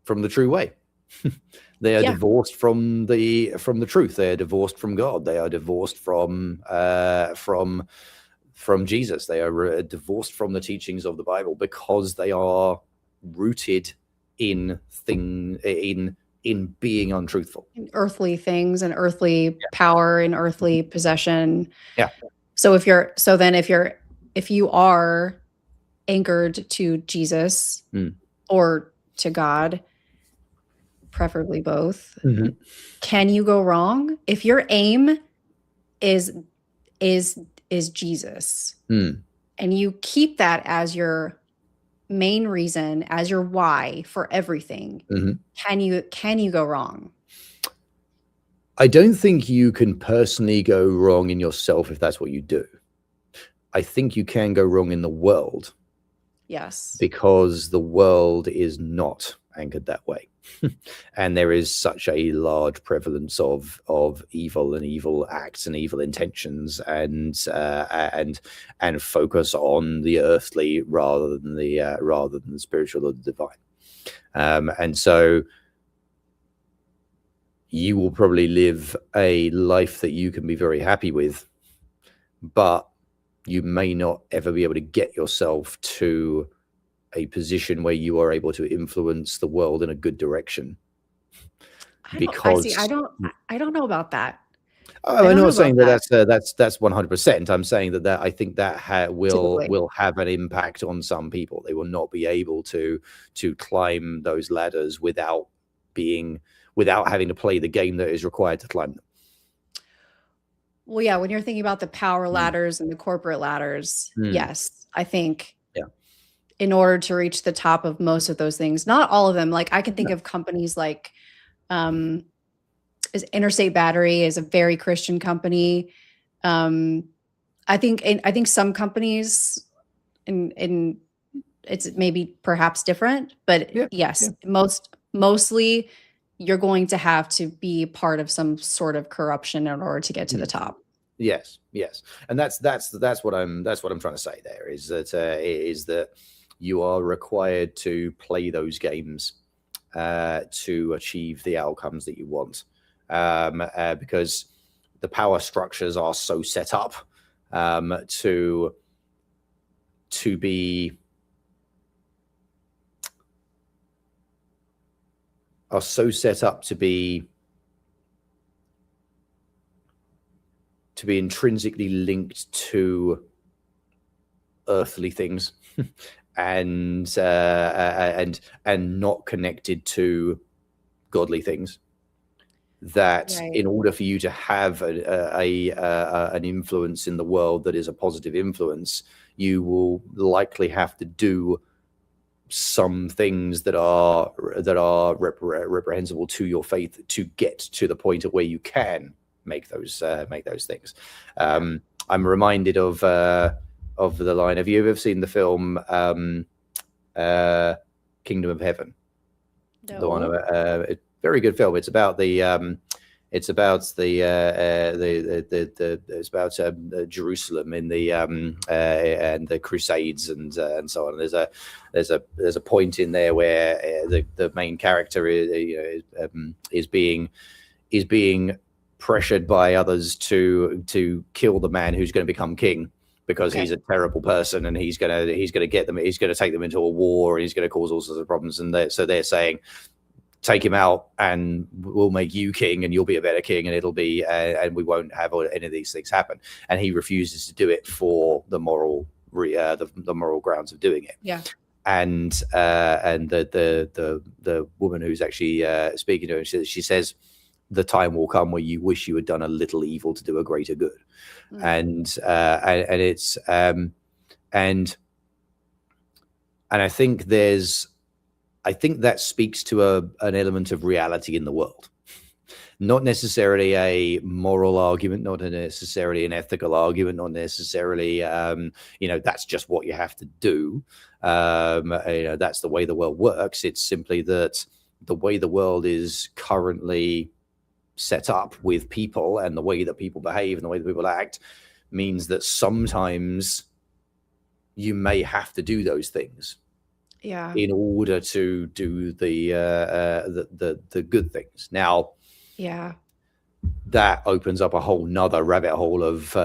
the true way. They are divorced from the truth. They are divorced from God. They are divorced from Jesus. They are divorced from the teachings of the Bible, because they are rooted in being untruthful, in earthly things and earthly power and earthly possession. Yeah. So if you are anchored to Jesus or to God, preferably both, can you go wrong? If your aim is Jesus, and you keep that as your main reason, as your why for everything, can you go wrong? I don't think you can personally go wrong in yourself if that's what you do. I think you can go wrong in the world. Yes. Because the world is not anchored that way. And there is such a large prevalence of evil and evil acts and evil intentions and focus on the earthly rather than the spiritual or the divine. And so you will probably live a life that you can be very happy with, but you may not ever be able to get yourself to a position where you are able to influence the world in a good direction. I don't know about that. I'm not saying that's 100%. I'm saying that I think that will have an impact on some people. They will not be able to climb those ladders without having to play the game that is required to climb them. Well, yeah, when you're thinking about the power ladders and the corporate ladders, yes, I think in order to reach the top of most of those things, not all of them, like I can think of companies like is Interstate Battery is a very Christian company. I think some companies in it's maybe perhaps different, but yes, mostly you're going to have to be part of some sort of corruption in order to get to the top. Yes, and that's what I'm trying to say. There is that you are required to play those games to achieve the outcomes that you want, because the power structures are so set up to be intrinsically linked to earthly things and not connected to godly things, that in order for you to have an influence in the world that is a positive influence, you will likely have to do some things that are reprehensible to your faith to get to the point of where you can make those things. I'm reminded of the line. Have you ever seen the film Kingdom of Heaven? No. The one about very good film. It's about Jerusalem in the and the Crusades and so on. There's a point in there where the main character is being pressured by others to kill the man who's going to become king, because he's a terrible person and he's going to take them into a war and he's going to cause all sorts of problems. And so they're saying, take him out and we'll make you king and you'll be a better king, and it'll be and we won't have any of these things happen. And he refuses to do it for the moral the moral grounds of doing it. Yeah. And the woman who's actually speaking to him, she says, the time will come where you wish you had done a little evil to do a greater good. And it's and I think that speaks to an element of reality in the world, not necessarily a moral argument, not necessarily an ethical argument, not necessarily that's just what you have to do. That's the way the world works. It's simply that the way the world is currently set up with people and the way that people behave and the way that people act means that sometimes you may have to do those things in order to do the good things. Now that opens up a whole nother rabbit hole of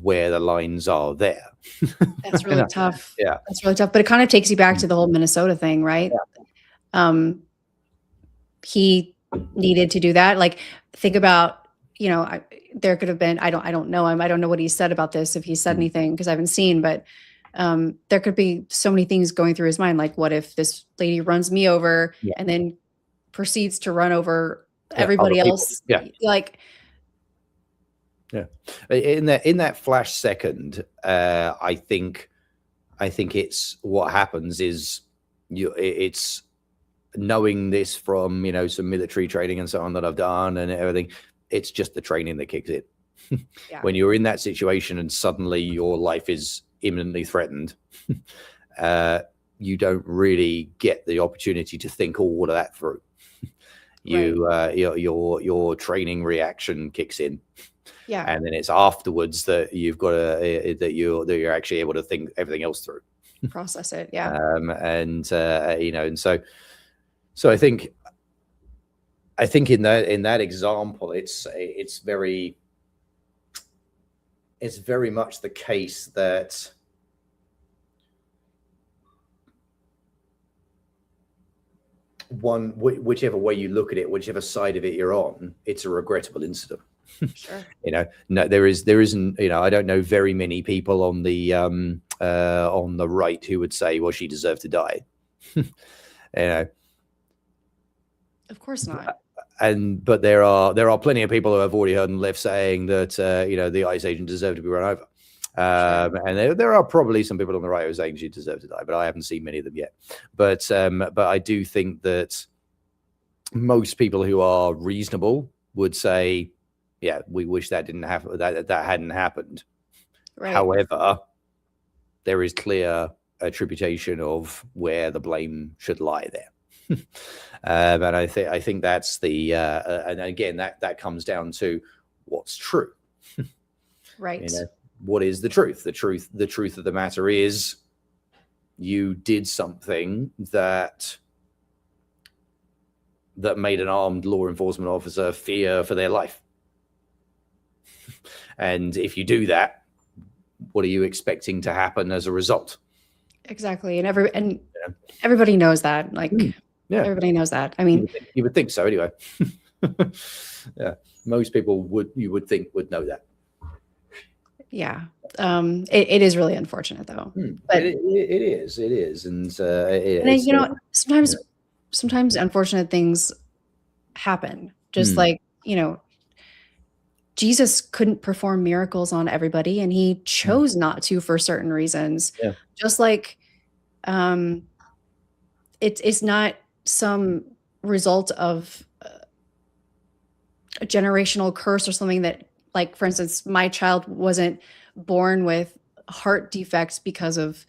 where the lines are there. That's really tough. That's really tough, but it kind of takes you back to the whole Minnesota thing, right? He needed to do that. Like, think about, there could have been, I don't know him. I don't know what he said about this, if he said anything, because I haven't seen, but there could be so many things going through his mind. Like, what if this lady runs me over and then proceeds to run over everybody else? In that flash second, I think it's what happens is it's knowing this from some military training and so on that I've done and everything. It's just the training that kicks in. When you're in that situation and suddenly your life is imminently threatened, you don't really get the opportunity to think all of that through. Your training reaction kicks in, and then it's afterwards that you've got that you're actually able to think everything else through, process it. And so I think in that example, it's very much the case that whichever way you look at it, whichever side of it you're on, it's a regrettable incident. Sure. No, there isn't. I don't know very many people on the right who would say, well, she deserved to die. Of course not. but there are plenty of people who have already heard on the left saying that the ICE agent deserved to be run over. And there are probably some people on the right who are saying she deserved to die, but I haven't seen many of them yet. But I do think that most people who are reasonable would say, yeah, we wish that didn't happen, that hadn't happened. Right. However, there is clear attribution of where the blame should lie there. And I think that's the and again that comes down to what's true. Right. What is the truth? The truth of the matter is you did something that made an armed law enforcement officer fear for their life. And if you do that, what are you expecting to happen as a result? Exactly. And everybody knows that. Like, everybody knows that. I mean, you would think so anyway. Yeah. Most people would know that. Yeah. It is really unfortunate though. But it is. And sometimes unfortunate things happen. Just like, Jesus couldn't perform miracles on everybody, and he chose not to for certain reasons. Yeah. Just like it's not some result of a generational curse or something that, like, for instance, my child wasn't born with heart defects because of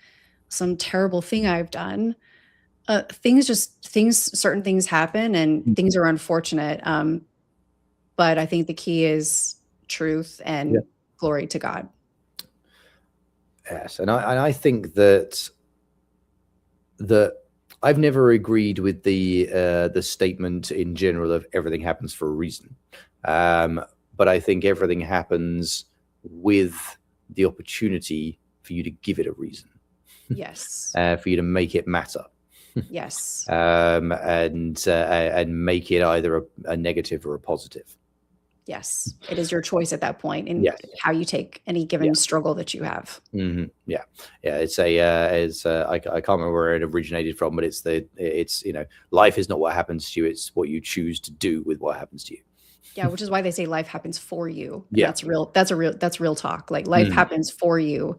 some terrible thing I've done. Certain things happen and things are unfortunate. But I think the key is truth and glory to God. Yes. And I think that I've never agreed with the statement in general of everything happens for a reason. But I think everything happens with the opportunity for you to give it a reason. Yes. For you to make it matter. Yes. And make it either a negative or a positive. Yes. It is your choice at that point in how you take any given struggle that you have. Mm-hmm. Yeah. Yeah. I can't remember where it originated from, but it's life is not what happens to you. It's what you choose to do with what happens to you. Yeah. Which is why they say life happens for you. Yeah. That's real talk. Like, life happens for you.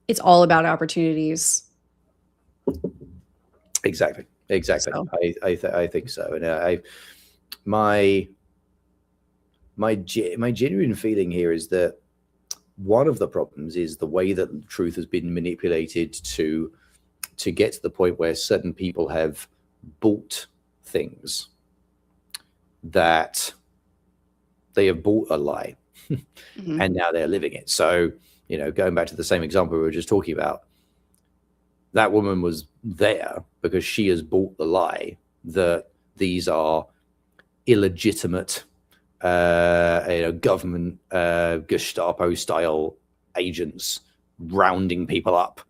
It's all about opportunities. Exactly. So. I think so. And my genuine feeling here is that one of the problems is the way that truth has been manipulated to get to the point where certain people have bought things that they have bought a lie and now they're living it. So, going back to the same example we were just talking about, that woman was there because she has bought the lie that these are illegitimate government Gestapo style agents rounding people up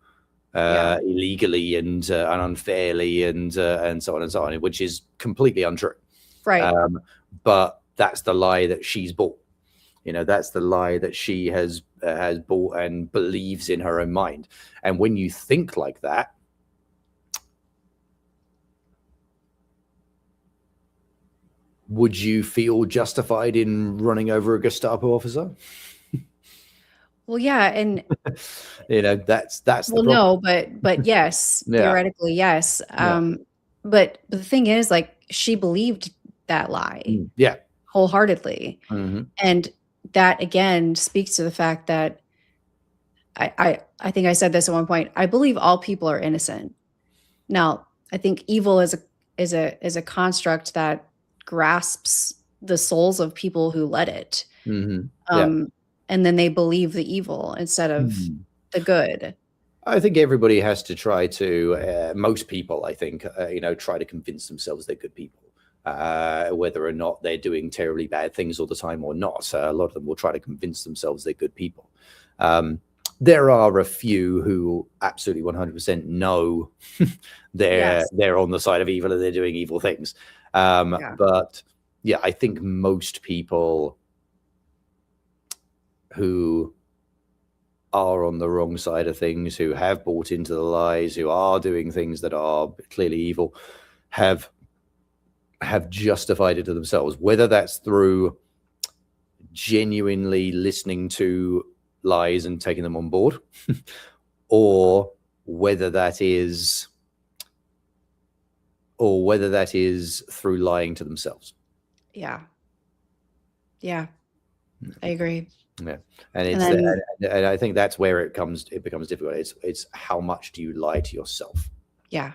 illegally and unfairly and so on and so on, which is completely untrue. Right. But that's the lie that she's bought. That's the lie that she has bought and believes in her own mind. And when you think like that, would you feel justified in running over a Gestapo officer? Well, yeah, and that's the problem. No, but yes, theoretically, yes. But the thing is, like, she believed that lie, wholeheartedly, and that again speaks to the fact that I think I said this at one point. I believe all people are innocent. Now, I think evil is a construct that grasps the souls of people who let it. And then they believe the evil instead of the good. I think everybody has to try to, most people, I think, try to convince themselves they're good people, whether or not they're doing terribly bad things all the time or not. A lot of them will try to convince themselves they're good people. There are a few who absolutely 100% know they're on the side of evil and they're doing evil things. But yeah, I think most people who are on the wrong side of things, who have bought into the lies, who are doing things that are clearly evil, have have justified it to themselves, whether that's through genuinely listening to lies and taking them on board, or whether that is through lying to themselves. Yeah. I agree. Yeah, and I think that's where it becomes difficult. It's how much do you lie to yourself? Yeah.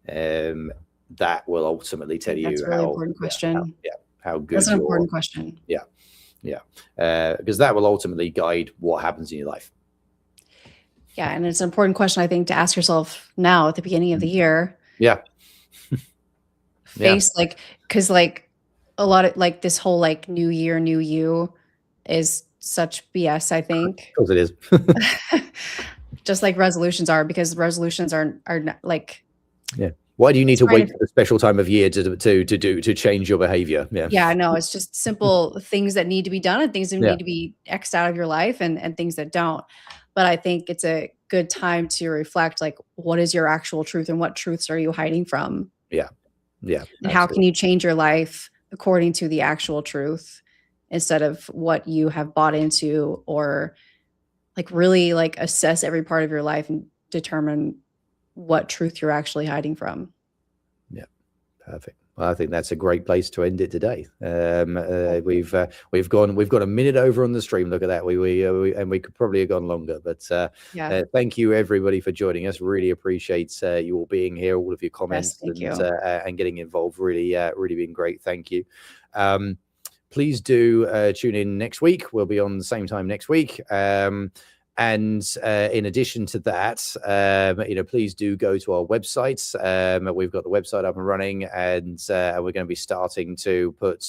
That will ultimately tell you that's a really important question. How good. That's an important question. Yeah, because that will ultimately guide what happens in your life. Yeah, and it's an important question, I think, to ask yourself now at the beginning of the year. Yeah. Because a lot of this whole new year, new you is such BS, I think. Of course it is. Just like resolutions are, because resolutions are not yeah. Why do you need to wait for the special time of year to change your behavior? Yeah, no, it's just simple things that need to be done and things that need to be X'd out of your life and things that don't. But I think it's a good time to reflect, what is your actual truth and what truths are you hiding from? Yeah. And how can you change your life according to the actual truth instead of what you have bought into, or really assess every part of your life and determine what truth you're actually hiding from. Yeah, perfect. Well, I think that's a great place to end it today. We've got a minute over on the stream. Look at that. We could probably have gone longer, but thank you everybody for joining us. Really appreciate you all being here, all of your comments and getting involved. Really been great. Thank you. Please do tune in next week. We'll be on the same time next week. And in addition to that, please do go to our website. We've got the website up and running, and we're going to be starting to put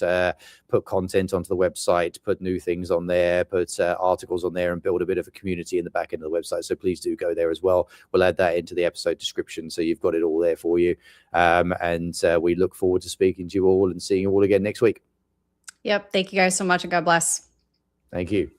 content onto the website, put new things on there, put articles on there, and build a bit of a community in the back end of the website. So please do go there as well. We'll add that into the episode description, so you've got it all there for you. And we look forward to speaking to you all and seeing you all again next week. Yep. Thank you guys so much, and God bless. Thank you.